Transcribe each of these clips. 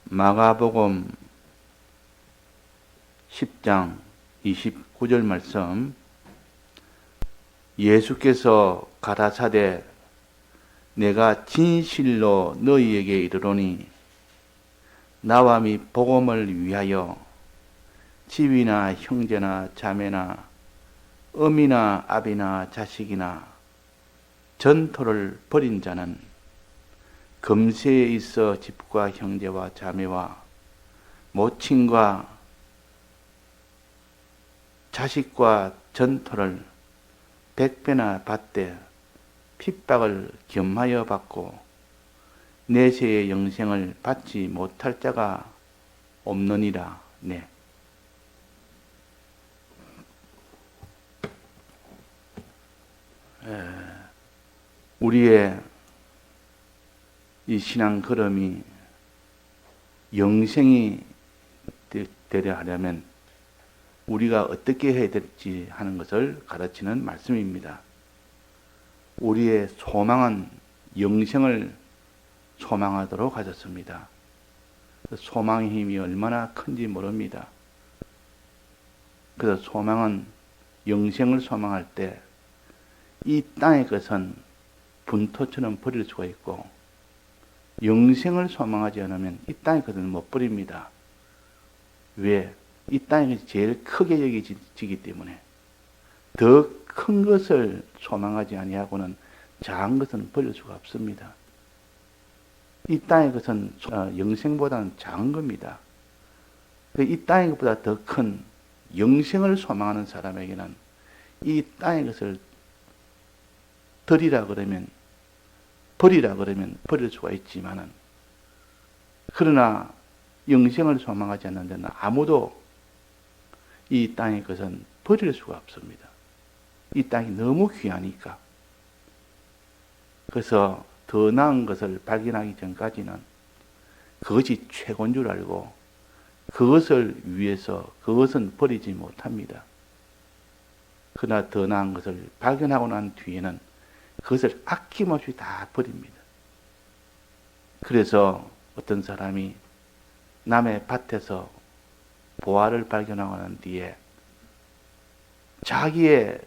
마가복음 10장 29절 말씀, 예수께서 가라사대 내가 진실로 너희에게 이르노니 나와 및 복음을 위하여 집이나 형제나 자매나 어미나 아비나 자식이나 전토를 벌인 자는 금세에 있어 집과 형제와 자매와 모친과 자식과 전토를 100배나 받되 핍박을 겸하여 받고 내세의 영생을 받지 못할 자가 없느니라. 네. 우리의 이 신앙 걸음이 영생이 되려 하려면 우리가 어떻게 해야 될지 하는 것을 가르치는 말씀입니다. 우리의 소망은 영생을 소망하도록 하셨습니다. 소망의 힘이 얼마나 큰지 모릅니다. 그래서 소망은 영생을 소망할 때 이 땅의 것은 분토처럼 버릴 수가 있고, 영생을 소망하지 않으면 이 땅의 것은 못 버립니다. 왜? 이 땅의 것이 제일 크게 여겨지기 때문에. 더 큰 것을 소망하지 아니하고는 작은 것은 버릴 수가 없습니다. 이 땅의 것은 영생보다는 작은 겁니다. 이 땅의 것보다 더 큰 영생을 소망하는 사람에게는 이 땅의 것을 버리라 그러면 버릴 수가 있지만은, 그러나 영생을 소망하지 않는 데는 아무도 이 땅의 것은 버릴 수가 없습니다. 이 땅이 너무 귀하니까. 그래서 더 나은 것을 발견하기 전까지는 그것이 최고인 줄 알고 그것을 위해서 그것은 버리지 못합니다. 그러나 더 나은 것을 발견하고 난 뒤에는 그것을 아낌없이 다 버립니다. 그래서 어떤 사람이 남의 밭에서 보화를 발견하고 난 뒤에 자기의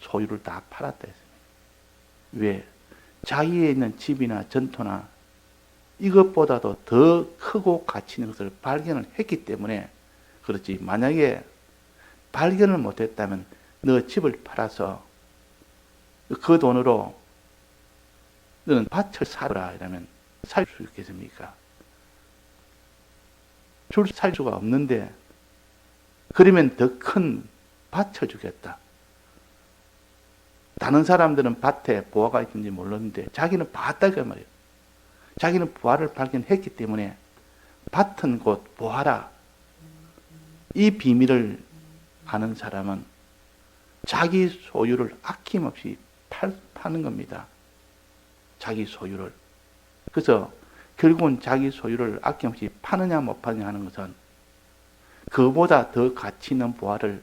소유를 다 팔았다 했습니다. 왜? 자기에 있는 집이나 전토나 이것보다도 더 크고 가치 있는 것을 발견을 했기 때문에 그렇지, 만약에 발견을 못했다면 너 집을 팔아서 그 돈으로 너는 밭을 사라 이러면 살 수 있겠습니까? 살 수가 없는데, 그러면 더 큰 밭을 주겠다. 다른 사람들은 밭에 보화가 있는지 몰랐는데 자기는 봤다고 말이에요. 자기는 보화를 발견했기 때문에 밭은 곧 보화라. 이 비밀을 아는 사람은 자기 소유를 아낌없이 파는 겁니다. 자기 소유를. 그래서 결국은 자기 소유를 아낌없이 파느냐 못 파느냐 하는 것은 그보다 더 가치 있는 보화를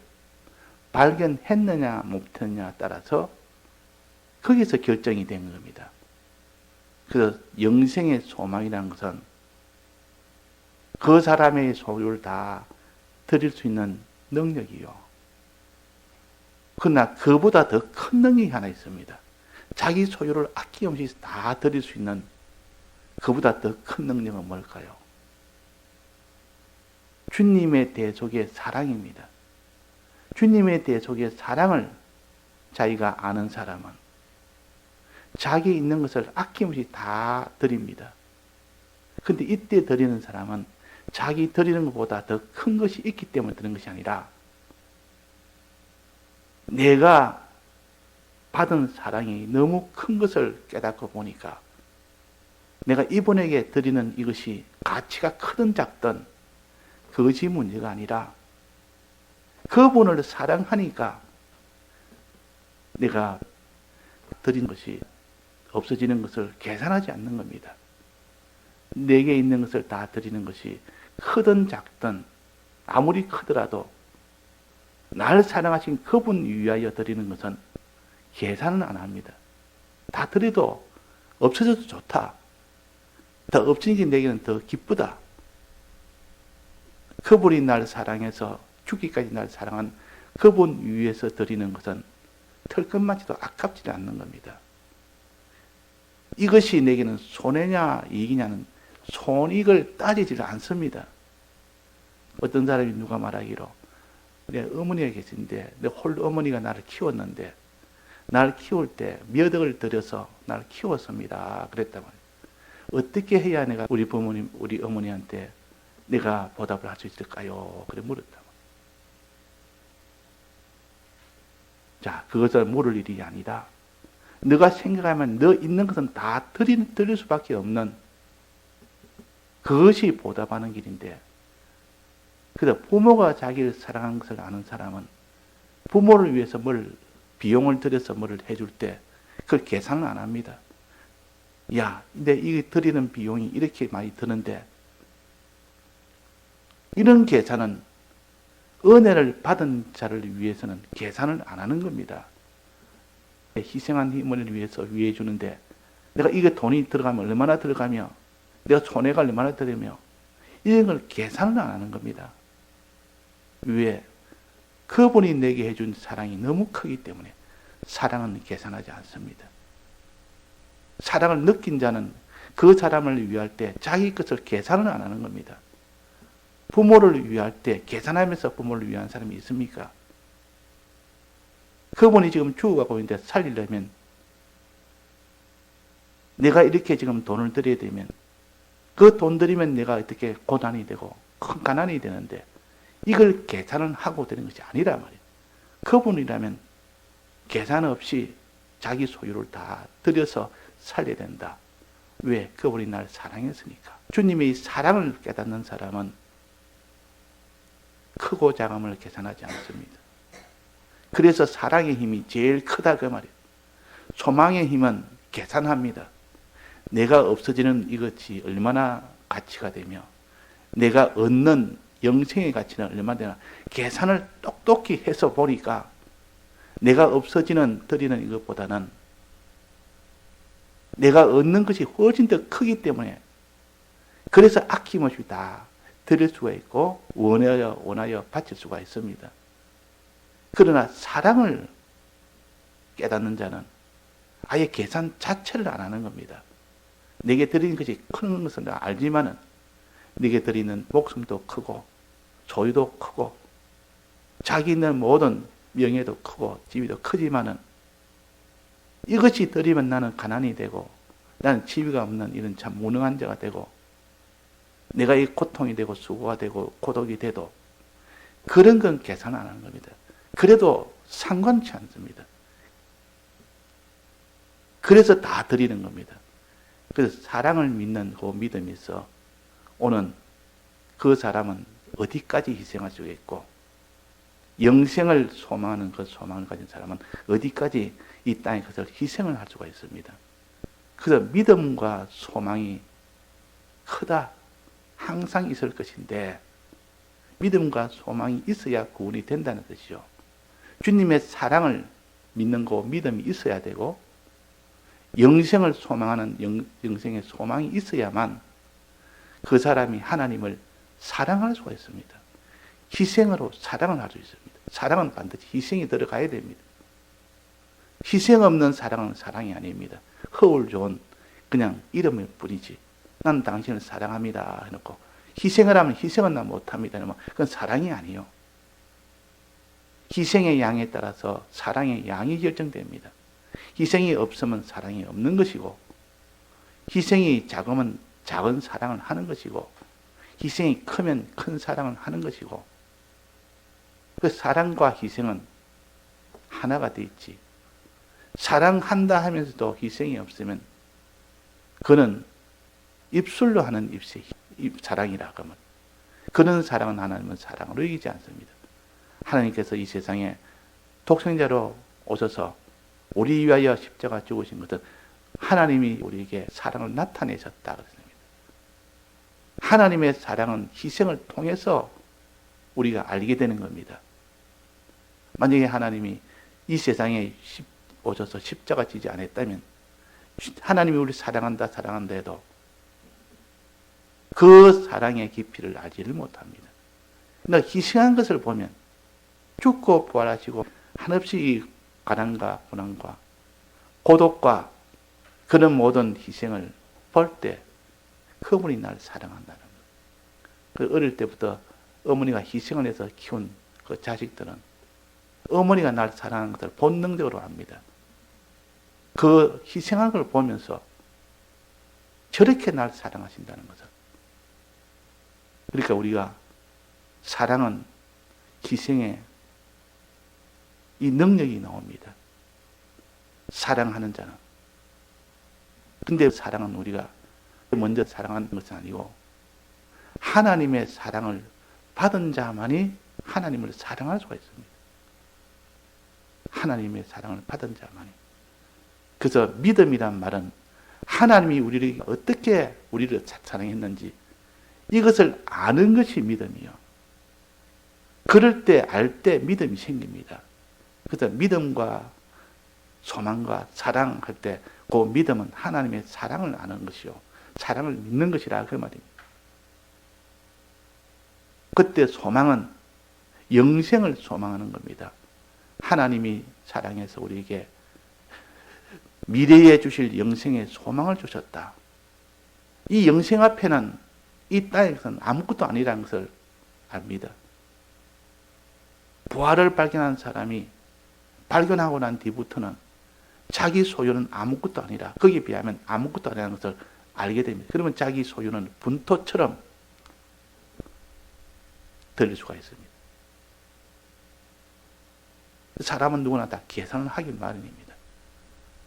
발견했느냐 못했느냐에 따라서 거기서 결정이 된 겁니다. 그래서 영생의 소망이라는 것은 그 사람의 소유를 다 드릴 수 있는 능력이요. 그러나 그보다 더 큰 능력이 하나 있습니다. 자기 소유를 아낌없이 다 드릴 수 있는 그보다 더 큰 능력은 뭘까요? 주님의 대속의 사랑입니다. 주님의 대속의 사랑을 자기가 아는 사람은 자기 있는 것을 아낌없이 다 드립니다. 그런데 이때 드리는 사람은 자기 드리는 것보다 더 큰 것이 있기 때문에 드리는 것이 아니라 내가 받은 사랑이 너무 큰 것을 깨닫고 보니까 내가 이분에게 드리는 이것이 가치가 크든 작든 그것이 문제가 아니라 그분을 사랑하니까 내가 드린 것이 없어지는 것을 계산하지 않는 겁니다. 내게 있는 것을 다 드리는 것이 크든 작든 아무리 크더라도 날 사랑하신 그분 위하여 드리는 것은 계산은 안 합니다. 다 드려도 없어져도 좋다. 더 엎친 게 내게는 더 기쁘다. 그분이 날 사랑해서 죽기까지 날 사랑한 그분 위해서 드리는 것은 털끝만치도 아깝지 않는 겁니다. 이것이 내게는 손해냐 이익이냐는 손익을 따지지 않습니다. 어떤 사람이 누가 말하기로 내 어머니가 계신데 내 홀로 어머니가 나를 키웠는데 나를 키울 때 몇 억을 들여서 나를 키웠습니다. 그랬단 말이에요. 어떻게 해야 내가 우리 부모님, 우리 어머니한테 내가 보답을 할 수 있을까요? 그래 물었단 말이에요. 자, 그것을 물을 일이 아니다. 너가 생각하면 너 있는 것은 다 드릴 수밖에 없는 그것이 보답하는 길인데, 그래서 부모가 자기를 사랑하는 것을 아는 사람은 부모를 위해서 비용을 들여서 뭘 해줄 때 그걸 계산을 안 합니다. 야, 근데 이게 드리는 비용이 이렇게 많이 드는데, 이런 계산은 은혜를 받은 자를 위해서는 계산을 안 하는 겁니다. 희생한 힘을 위해서 위해 주는데 내가 이게 돈이 들어가면 얼마나 들어가며 내가 손해가 얼마나 들으며 이런 걸 계산을 안 하는 겁니다. 왜? 그분이 내게 해준 사랑이 너무 크기 때문에 사랑은 계산하지 않습니다. 사랑을 느낀 자는 그 사람을 위할 때 자기 것을 계산을 안 하는 겁니다. 부모를 위할 때 계산하면서 부모를 위한 사람이 있습니까? 그분이 지금 죽어가고 있는데 살리려면 내가 이렇게 지금 돈을 들여야 되면 그 돈 들이면 내가 어떻게 고난이 되고 큰 가난이 되는데 이걸 계산을 하고 되는 것이 아니란 말이에요. 그분이라면 계산 없이 자기 소유를 다 들여서 살려야 된다. 왜? 그분이 날 사랑했으니까. 주님의 이 사랑을 깨닫는 사람은 크고 작음을 계산하지 않습니다. 그래서 사랑의 힘이 제일 크다 그 말이에요. 소망의 힘은 계산합니다. 내가 없어지는 이것이 얼마나 가치가 되며 내가 얻는 영생의 가치는 얼마나 되나 계산을 똑똑히 해서 보니까 내가 없어지는 드리는 이것보다는 내가 얻는 것이 훨씬 더 크기 때문에 그래서 아낌없이 다 드릴 수가 있고 원하여 바칠 수가 있습니다. 그러나 사랑을 깨닫는 자는 아예 계산 자체를 안 하는 겁니다. 내게 드리는 것이 큰 것은 알지만은 내게 드리는 목숨도 크고 소유도 크고 자기 있는 모든 명예도 크고 집이 더 크지만은 이것이 드리면 나는 가난이 되고 나는 지위가 없는 이런 참 무능한 자가 되고 내가 이 고통이 되고 수고가 되고 고독이 돼도 그런 건 계산 안 하는 겁니다. 그래도 상관치 않습니다. 그래서 다 드리는 겁니다. 그래서 사랑을 믿는 그 믿음이 있어 오는 그 사람은 어디까지 희생할 수 있고 영생을 소망하는 그 소망을 가진 사람은 어디까지 이 땅에 그것을 희생을 할 수가 있습니다. 그래서 믿음과 소망이 크다. 항상 있을 것인데 믿음과 소망이 있어야 구원이 된다는 것이죠. 주님의 사랑을 믿는 거 믿음이 있어야 되고 영생을 소망하는 영생의 소망이 있어야만 그 사람이 하나님을 사랑할 수가 있습니다. 희생으로 사랑을 할 수 있습니다. 사랑은 반드시 희생이 들어가야 됩니다. 희생 없는 사랑은 사랑이 아닙니다. 허울 좋은 그냥 이름일 뿐이지. 난 당신을 사랑합니다 해놓고 희생을 하면 희생은 나 못합니다. 그건 사랑이 아니요. 희생의 양에 따라서 사랑의 양이 결정됩니다. 희생이 없으면 사랑이 없는 것이고 희생이 작으면 작은 사랑을 하는 것이고 희생이 크면 큰 사랑을 하는 것이고 그 사랑과 희생은 하나가 되어 있지. 사랑한다 하면서도 희생이 없으면 그는 입술로 하는 사랑이라 그러면 그런 사랑은 하나님은 사랑으로 이기지 않습니다. 하나님께서 이 세상에 독생자로 오셔서 우리 위하여 십자가 죽으신 것은 하나님이 우리에게 사랑을 나타내셨다 그랬습니다. 하나님의 사랑은 희생을 통해서 우리가 알게 되는 겁니다. 만약에 하나님이 이 세상에 오셔서 십자가 지지 않았다면 하나님이 우리 사랑한다 해도 그 사랑의 깊이를 알지를 못합니다. 그러니까 희생한 것을 보면 죽고 부활하시고 한없이 이 가난과 고난과 고독과 그런 모든 희생을 볼 때 그분이 나를 사랑한다는 거예요. 그 어릴 때부터 어머니가 희생을 해서 키운 그 자식들은 어머니가 나를 사랑하는 것을 본능적으로 압니다. 그 희생하는 걸 보면서 저렇게 나를 사랑하신다는 것을. 그러니까 우리가 사랑은 희생의 이 능력이 나옵니다. 사랑하는 자는. 근데 사랑은 우리가 먼저 사랑하는 것은 아니고 하나님의 사랑을 받은 자만이 하나님을 사랑할 수가 있습니다. 하나님의 사랑을 받은 자만이. 그래서 믿음이란 말은 하나님이 우리를 어떻게 우리를 사랑했는지 이것을 아는 것이 믿음이요. 그럴 때, 알 때 믿음이 생깁니다. 그래서 믿음과 소망과 사랑할 때 그 믿음은 하나님의 사랑을 아는 것이요. 사랑을 믿는 것이라 그 말입니다. 그때 소망은 영생을 소망하는 겁니다. 하나님이 사랑해서 우리에게 미래에 주실 영생의 소망을 주셨다. 이 영생 앞에는 이 땅에서는 아무것도 아니라는 것을 압니다. 부활을 발견한 사람이 발견하고 난 뒤부터는 자기 소유는 아무것도 아니라 거기에 비하면 아무것도 아니라는 것을 알게 됩니다. 그러면 자기 소유는 분토처럼 들릴 수가 있습니다. 사람은 누구나 다 계산을 하길 마련입니다.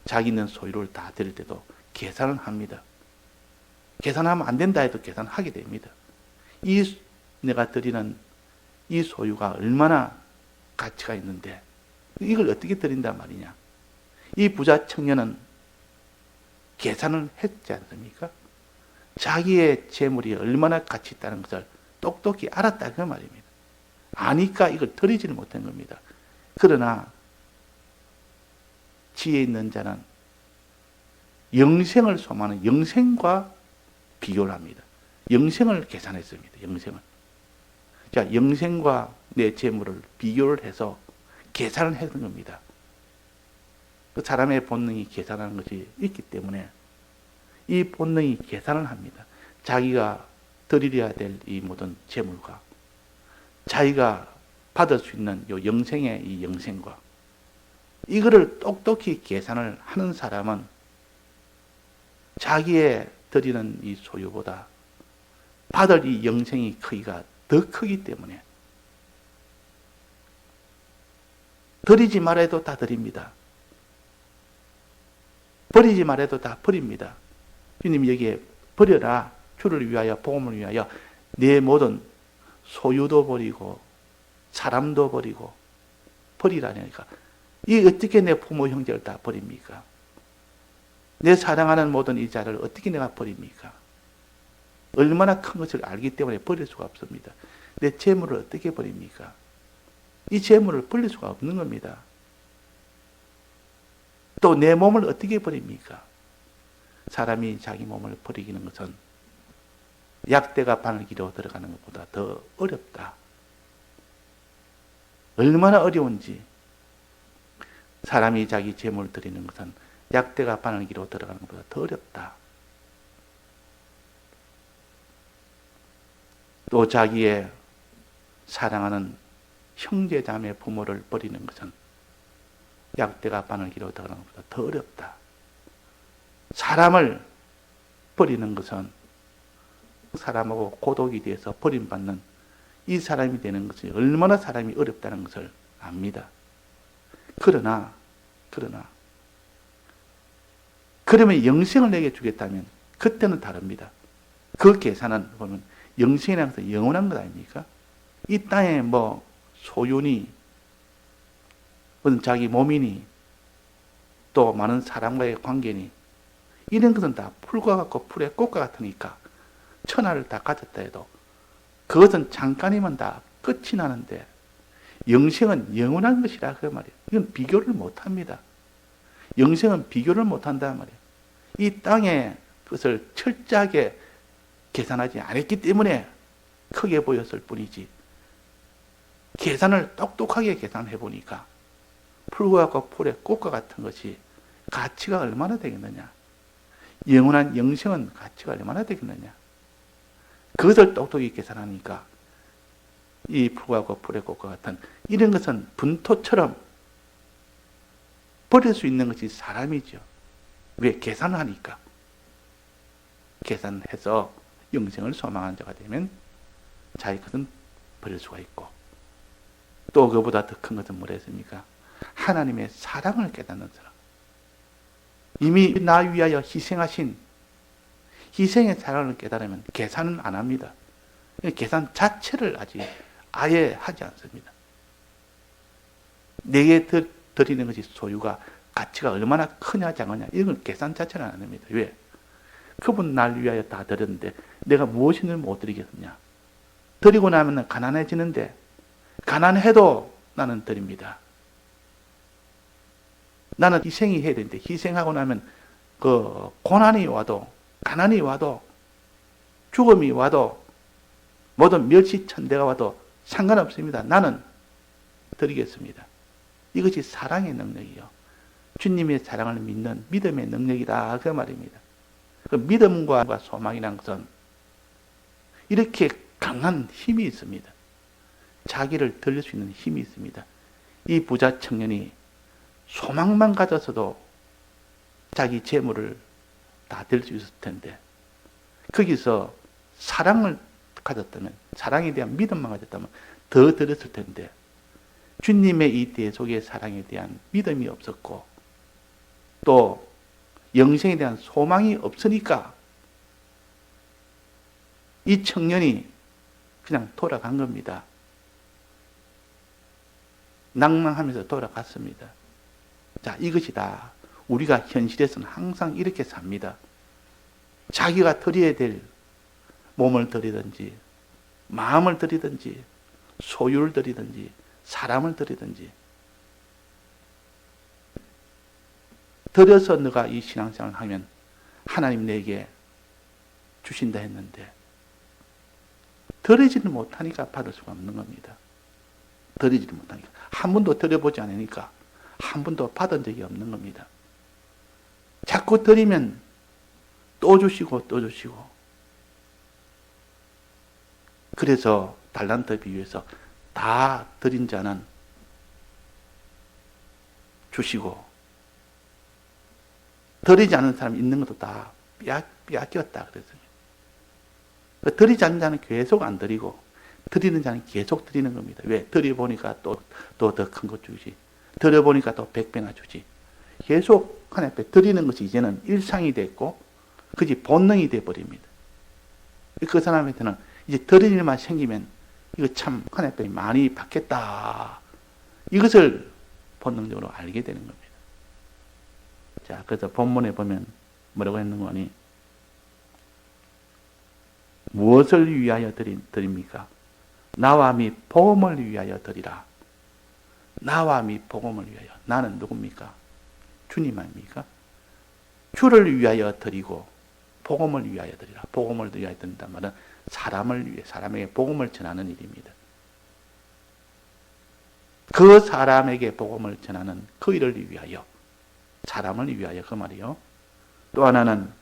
자기 있는 소유를 다 드릴 때도 계산을 합니다. 계산하면 안 된다 해도 계산하게 됩니다. 내가 드리는 이 소유가 얼마나 가치가 있는데 이걸 어떻게 드린단 말이냐. 이 부자 청년은 계산을 했지 않습니까? 자기의 재물이 얼마나 가치 있다는 것을 똑똑히 알았다 그 말입니다. 아니까 이걸 드리지는 못한 겁니다. 그러나 지혜 있는 자는 영생을 소망하는 영생과 비교를 합니다. 영생을 계산했습니다. 영생을. 자, 영생과 내 재물을 비교를 해서 계산을 했던 겁니다. 그 사람의 본능이 계산하는 것이 있기 때문에 이 본능이 계산을 합니다. 자기가 드리려야 될 이 모든 재물과 자기가 받을 수 있는 이 영생의 이 영생과 이거를 똑똑히 계산을 하는 사람은 자기의 드리는 이 소유보다 받을 이 영생의 크기가 더 크기 때문에 드리지 말아도 다 드립니다. 버리지 말아도 다 버립니다. 주님 여기에 버려라. 주를 위하여 복음을 위하여 내 모든 소유도 버리고 사람도 버리고 버리라니까. 이 어떻게 내 부모 형제를 다 버립니까? 내 사랑하는 모든 이 자를 어떻게 내가 버립니까? 얼마나 큰 것을 알기 때문에 버릴 수가 없습니다. 내 재물을 어떻게 버립니까? 이 재물을 버릴 수가 없는 겁니다. 또 내 몸을 어떻게 버립니까? 사람이 자기 몸을 버리기는 것은 약대가 바늘기로 들어가는 것보다 더 어렵다. 얼마나 어려운지 사람이 자기 재물을 드리는 것은 약대가 바늘기로 들어가는 것보다 더 어렵다. 또 자기의 사랑하는 형제자매 부모를 버리는 것은 약대가 바늘기로 들어가는 것보다 더 어렵다. 사람을 버리는 것은 사람하고 고독이 돼서 버림받는 이 사람이 되는 것이 얼마나 사람이 어렵다는 것을 압니다. 그러면 영생을 내게 주겠다면 그때는 다릅니다. 그 계산은 보면 영생이라는 것은 영원한 것 아닙니까? 이 땅에 뭐 소유니 자기 몸이니 또 많은 사람과의 관계니 이런 것은 다 풀과 같고 풀의 꽃과 같으니까 천하를 다 가졌다 해도 그것은 잠깐이면 다 끝이 나는데 영생은 영원한 것이라 그 말이에요. 이건 비교를 못합니다. 영생은 비교를 못한단 말이에요. 이 땅의 것을 철저하게 계산하지 않았기 때문에 크게 보였을 뿐이지, 계산을 똑똑하게 계산해 보니까 풀과 풀의 꽃과 같은 것이 가치가 얼마나 되겠느냐, 영원한 영생은 가치가 얼마나 되겠느냐, 그것을 똑똑히 계산하니까 이 풀과 풀의 꽃과 같은 이런 것은 분토처럼 버릴 수 있는 것이 사람이죠. 왜? 계산을 하니까. 계산해서 영생을 소망한 자가 되면 자기 것은 버릴 수가 있고, 또 그보다 더 큰 것은 뭐랬습니까? 하나님의 사랑을 깨닫는 사람. 이미 나 위하여 희생하신 희생의 사랑을 깨달으면 계산은 안 합니다. 계산 자체를 아예 하지 않습니다. 내게 드리는 것이 소유가 가치가 얼마나 크냐 작으냐 이런 걸 계산 자체는 안 합니다. 왜? 그분 날 위하여 다 드렸는데 내가 무엇인을 못 드리겠느냐. 드리고 나면 가난해지는데 가난해도 나는 드립니다. 나는 희생이 해야 되는데 희생하고 나면 그 고난이 와도 가난이 와도 죽음이 와도 모든 멸시천대가 와도 상관없습니다. 나는 드리겠습니다. 이것이 사랑의 능력이요. 주님의 사랑을 믿는 믿음의 능력이다. 그 말입니다. 그 믿음과 소망이라는 것은 이렇게 강한 힘이 있습니다. 자기를 들릴 수 있는 힘이 있습니다. 이 부자 청년이 소망만 가졌어도 자기 재물을 다 들 수 있을 텐데, 거기서 사랑을 가졌다면, 사랑에 대한 믿음만 가졌다면 더 들었을 텐데, 주님의 이 대속의 사랑에 대한 믿음이 없었고 또 영생에 대한 소망이 없으니까 이 청년이 그냥 돌아간 겁니다. 낭망하면서 돌아갔습니다. 자, 이것이 다 우리가 현실에서는 항상 이렇게 삽니다. 자기가 드려야 될 몸을 드리든지 마음을 드리든지 소유를 드리든지 사람을 드리든지 드려서 너가 이 신앙생활을 하면 하나님 내게 주신다 했는데 드리지는 못하니까 받을 수가 없는 겁니다. 드리지는 못하니까. 한 번도 드려보지 않으니까 한 번도 받은 적이 없는 겁니다. 자꾸 드리면 또 주시고 또 주시고. 그래서 달란트 비유에서 다 드린 자는 주시고 드리지 않은 사람이 있는 것도 다 빼앗겼다 그랬습니다. 드리지 않는 자는 계속 안 드리고 드리는 자는 계속 드리는 겁니다. 왜? 드려보니까 또 더 큰 것 주지. 드려보니까 또 100배나 주지. 계속 하나님 앞에 드리는 것이 이제는 일상이 됐고 그것이 본능이 돼버립니다. 그 사람한테는 이제 드릴 일만 생기면 이거 참 하나님 앞에 많이 받겠다. 이것을 본능적으로 알게 되는 겁니다. 자, 그래서 본문에 보면 뭐라고 했는 거니? 무엇을 위하여 드립니까? 나와 및 복음을 위하여 드리라. 나와 및 복음을 위하여. 나는 누굽니까? 주님 아닙니까? 주를 위하여 드리고 복음을 위하여 드리라. 복음을 위하여 드린다는 말은 사람을 위해, 사람에게 복음을 전하는 일입니다. 그 사람에게 복음을 전하는 그 일을 위하여, 사람을 위하여 그 말이요. 또 하나는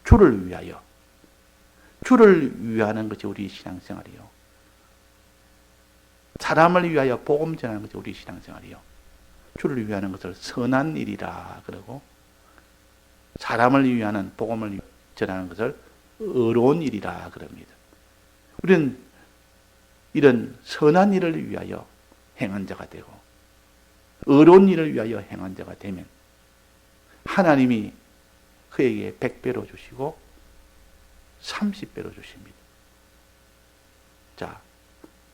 주를 위하여. 주를 위하는 것이 우리 신앙생활이요. 사람을 위하여 복음 전하는 것이 우리 신앙생활이요. 주를 위하는 것을 선한 일이라 그러고 사람을 위하는 복음을 전하는 것을 의로운 일이라 그럽니다. 우리는 이런 선한 일을 위하여 행한 자가 되고 의로운 일을 위하여 행한 자가 되면 하나님이 그에게 100배로 주시고 30배로 주십니다. 자,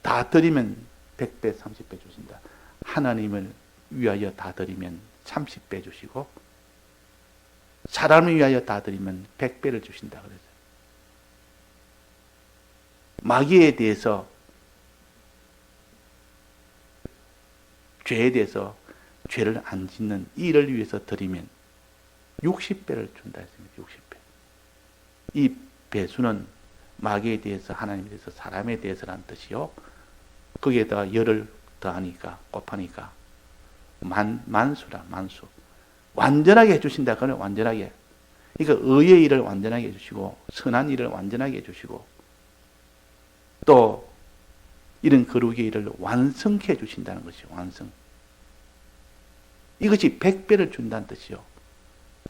다 드리면 100배, 30배 주신다. 하나님을 위하여 다 드리면 30배 주시고 사람을 위하여 다 드리면 100배를 주신다 그랬어요. 마귀에 대해서, 죄에 대해서 죄를 안 짓는 일을 위해서 드리면 60배를 준다 했습니다. 60배. 이 배수는 마귀에 대해서, 하나님에 대해서, 사람에 대해서라는 뜻이요. 거기에다가 열을 더하니까, 곱하니까 만수라, 만수. 완전하게 해주신다. 그는 완전하게. 그러니까 의의 일을 완전하게 해주시고, 선한 일을 완전하게 해주시고, 또 이런 거룩의 일을 완성케 해주신다는 것이죠. 완성. 이것이 100배를 준다는 뜻이요.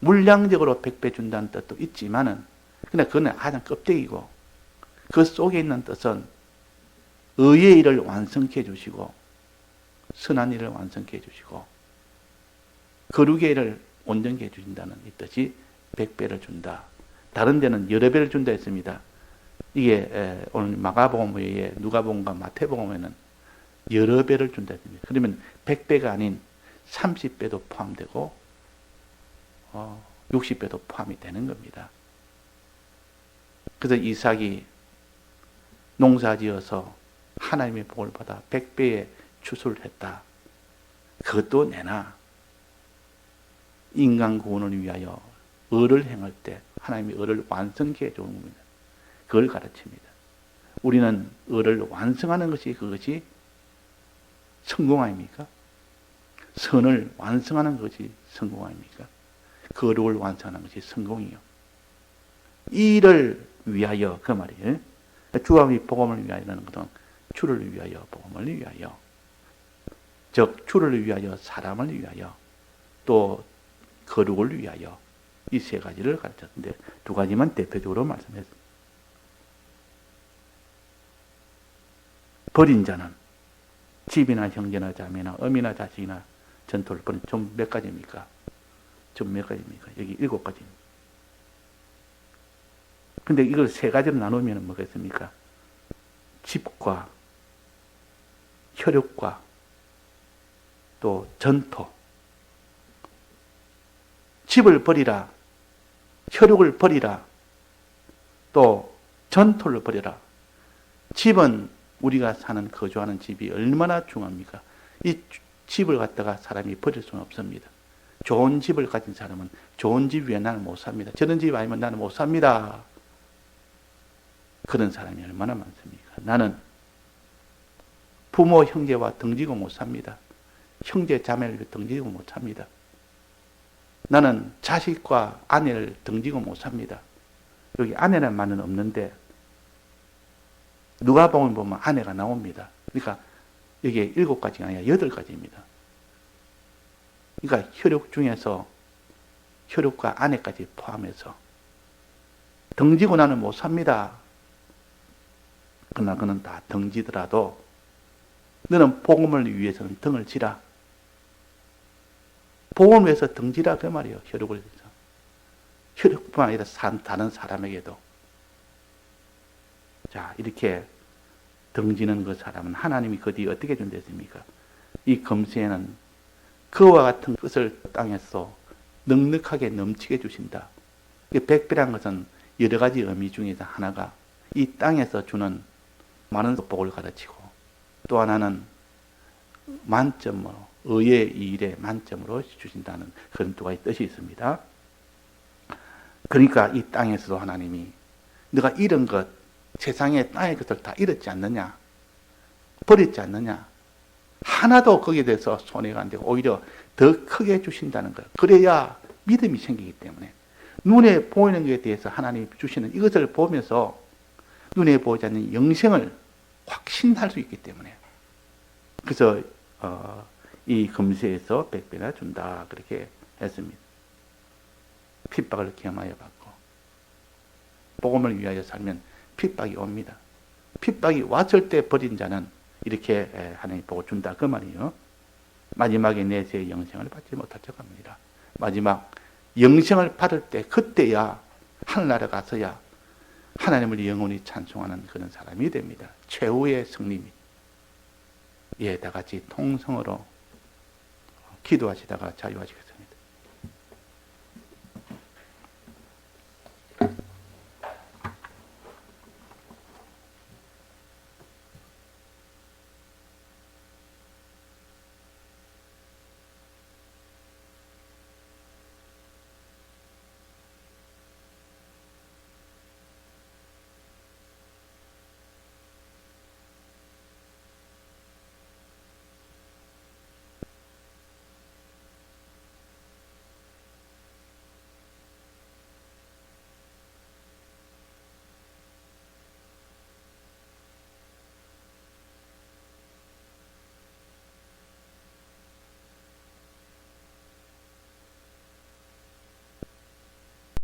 물량적으로 100배 준다는 뜻도 있지만은, 근데 그건 가장 껍데기고, 그 속에 있는 뜻은 의의 일을 완성케 해주시고, 선한 일을 완성케 해주시고, 거룩의 일을 온전케 해주신다는 이 뜻이 100배를 준다. 다른 데는 여러 배를 준다 했습니다. 이게 오늘 마가복음 외에 누가복음과 마태복음에는 여러 배를 준다 했습니다. 그러면 100배가 아닌 30배도 포함되고 60배도 포함이 되는 겁니다. 그래서 이삭이 농사지어서 하나님의 복을 받아 100배의 추수를 했다. 그것도 내나 인간 구원을 위하여 의를 행할 때 하나님이 의를 완성케 해주는 겁니다. 그걸 가르칩니다. 우리는 의를 완성하는 것이 그것이 성공 아닙니까? 선을 완성하는 것이 성공 아닙니까? 거룩을 완성하는 것이 성공이요. 이를 위하여, 그 말이에요. 주와 복음을 위하여라는 것은 주를 위하여, 복음을 위하여, 즉 주를 위하여, 사람을 위하여, 또 거룩을 위하여, 이 세 가지를 가르쳤는데 두 가지만 대표적으로 말씀했습니다. 버린 자는 집이나 형제나 자매나 어미나 자식이나 전토를 버린, 좀 몇 가지입니까? 좀 몇 가지입니까? 여기 7가지입니다. 근데 이걸 세 가지로 나누면 뭐겠습니까? 집과 혈육과 또 전토. 집을 버리라. 혈육을 버리라. 또 전토를 버리라. 집은 우리가 사는, 거주하는 집이 얼마나 중요합니까? 이 집을 갖다가 사람이 버릴 수는 없습니다. 좋은 집을 가진 사람은 좋은 집 위에 나는 못 삽니다. 저런 집 아니면 나는 못 삽니다. 그런 사람이 얼마나 많습니까? 나는 부모, 형제와 등지고 못 삽니다. 형제, 자매를 등지고 못 삽니다. 나는 자식과 아내를 등지고 못 삽니다. 여기 아내라는 말은 없는데 누가복음 보면 아내가 나옵니다. 그러니까 이게 7가지가 아니라 8가지입니다. 그러니까 혈육 중에서 혈육과 아내까지 포함해서 등지고 나는 못 삽니다. 그러나 그는 다 등지더라도 너는 복음을 위해서는 등을 지라. 복음을 위해서 등지라 그 말이에요. 혈육을 위해서. 혈육뿐만 아니라 다른 사람에게도. 자, 이렇게 등지는 그 사람은 하나님이 그 뒤에 어떻게 준댔습니까? 이 금세에는 그와 같은 것을 땅에서 넉넉하게 넘치게 주신다. 100배란 것은 여러 가지 의미 중에서 하나가 이 땅에서 주는 많은 복을 가르치고, 또 하나는 만점으로, 의의 일에 만점으로 주신다는 그런 두 가지 뜻이 있습니다. 그러니까 이 땅에서도 하나님이 너가 잃은 것, 세상의 땅의 것을 다 잃었지 않느냐, 버렸지 않느냐, 하나도 거기에 대해서 손해가 안 되고 오히려 더 크게 주신다는 거예요. 그래야 믿음이 생기기 때문에 눈에 보이는 것에 대해서 하나님이 주시는 이것을 보면서 눈에 보이지 않는 영생을 확신할 수 있기 때문에, 그래서 이 금세에서 100배나 준다 그렇게 했습니다. 핍박을 경험하여 받고 복음을 위하여 살면 핍박이 옵니다. 핍박이 왔을 때 버린 자는 이렇게 하나님 복을 준다 그 말이에요. 마지막에 내세의 영생을 받지 못할 척 합니다. 마지막 영생을 받을 때 그때야 하늘나라 가서야 하나님을 영원히 찬송하는 그런 사람이 됩니다. 최후의 승리입니다. 예, 다 같이 통성으로 기도하시다가 자유하시겠습니다.